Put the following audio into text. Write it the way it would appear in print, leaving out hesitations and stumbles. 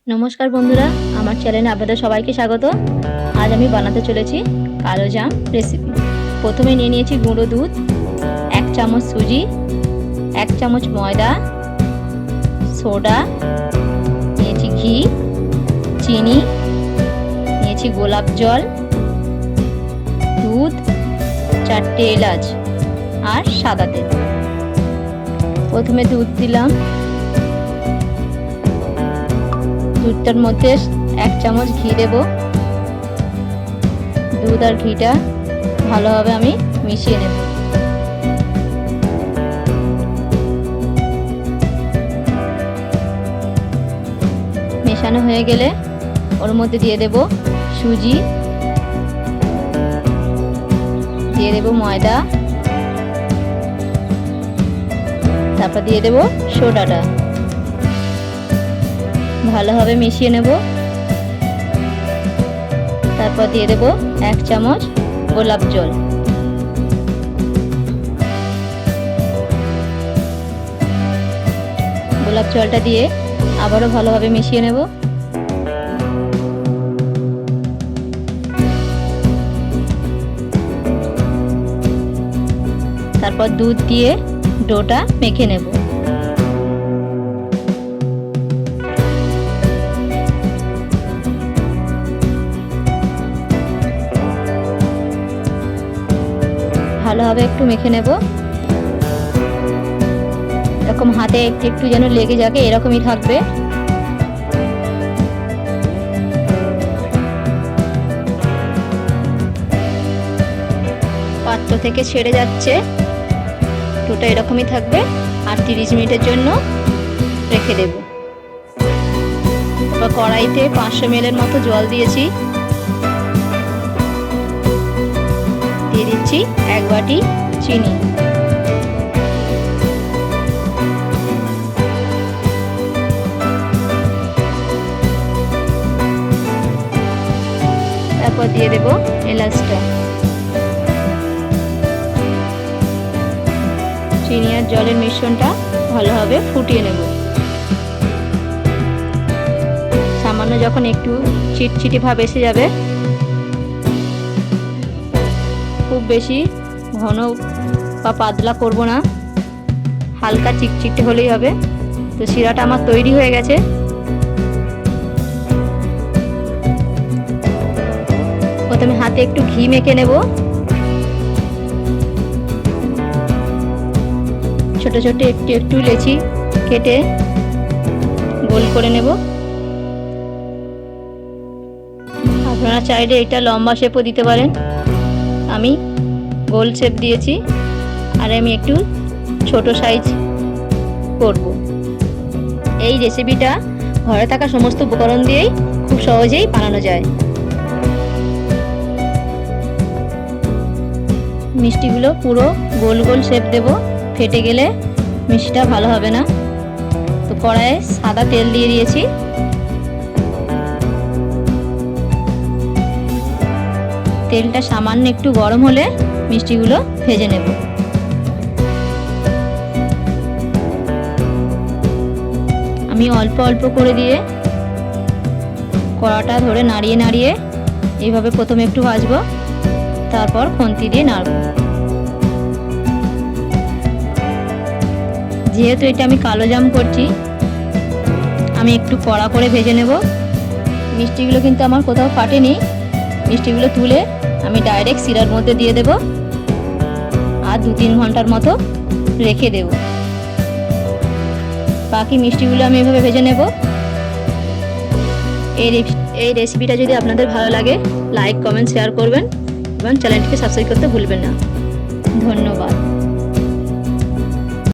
নমস্কার বন্ধুরা, আমার চ্যানেলে আপনাদের সবাইকে স্বাগত। আজ আমি বানাতে চলেছি কালো জাম রেসিপি। প্রথমে নিয়ে নিয়েছি গুঁড়ো দুধ, 1 চামচ সুজি, 1 চামচ ময়দা, সোডা, নিয়েছি ঘি, চিনি, নিয়েছি গোলাপ জল, দুধ, 4টে এলাচ আর সাদা তেল। প্রথমে দুধ দিলাম, দুধটার মধ্যে 1 চামচ ঘি দেব। দুধ আর ঘিটা ভালোভাবে আমি মিশিয়ে নেব। মেশানো হয়ে গেলে ওর মধ্যে দিয়ে দেব সুজি, দিয়ে দেব ময়দা, তারপর দিয়ে দেব সোডাটা। ভালোভাবে মিশিয়ে নেব। তারপর দিয়ে দেব 1 চামচ গোলাপ জল। গোলাপ জলটা দিয়ে আবারও ভালোভাবে মিশিয়ে নেব। তারপর দুধ দিয়ে ডোটা মেখে নেব। ভালোভাবে একটু মেখে নেব। এরকম হাতে একটু একটু যেন লেগে যাবে, এরকমই থাকবে। পাত্র থেকে ছেড়ে যাচ্ছে, ডোটা এরকমই থাকবে। আর 30 মিনিটের জন্য রেখে দেব। তারপর কড়াইতে 500 ml মতো জল দিয়েছি, দিয়ে দিচ্ছি 1 বাটি চিনি। তারপর দিয়ে দেব এলাচটা। চিনি আর জলের মিশ্রণটা ভালোভাবে ফুটিয়ে নেব। সামান্য যখন একটু চিটচিটে ভাব এসে যাবে, খুব বেশি ঘন বা পাতলা করব না, হালকা চিটচিটে হলেই হবে। তো শিরাটা আমার তৈরি হয়ে গেছে। প্রথমে হাতে একটু ঘি মেখে নেব। ছোট ছোট একটু একটু লেচি কেটে গোল করে নেব। আপনারা চাইলে এটা লম্বা শেপও দিতে পারেন। আমি গোল শেপ দিয়েছি, আর আমি একটু ছোট সাইজ করব। এই রেসিপিটা ঘরে থাকা সমস্ত উপকরণ দিয়েই খুব সহজেই বানানো যায়। মিষ্টিগুলো পুরো গোল গোল শেপ দেব, ফেটে গেলে মিষ্টিটা ভালো হবে না। তো কড়াইয়ে সাদা তেল দিয়ে দিয়েছি। তেলটা সামান্য একটু গরম হলে মিষ্টিগুলো ভেজে নেব। আমি অল্প অল্প করে দিয়ে কড়াটা ধরে নাড়িয়ে নাড়িয়ে এইভাবে প্রথমে একটু ভাজবো, তারপর খুন্তি দিয়ে নাড়ব। যেহেতু এটা আমি কালো জাম করছি, আমি একটু কড়া করে ভেজে নেব। মিষ্টিগুলো কিন্তু আমার কোথাও ফাটেনি। মিষ্টিগুলো তুলে আমি ডাইরেক্ট শিরার মধ্যে দিয়ে দেব, আর 2-3 ঘন্টার মতো রেখে দেব। বাকি মিষ্টিগুলো আমি এভাবে ভেজে নেব। এই রেসিপিটা যদি আপনাদের ভালো লাগে, লাইক, কমেন্ট, শেয়ার করবেন এবং চ্যানেলটিকে সাবস্ক্রাইব করতে ভুলবেন না। ধন্যবাদ।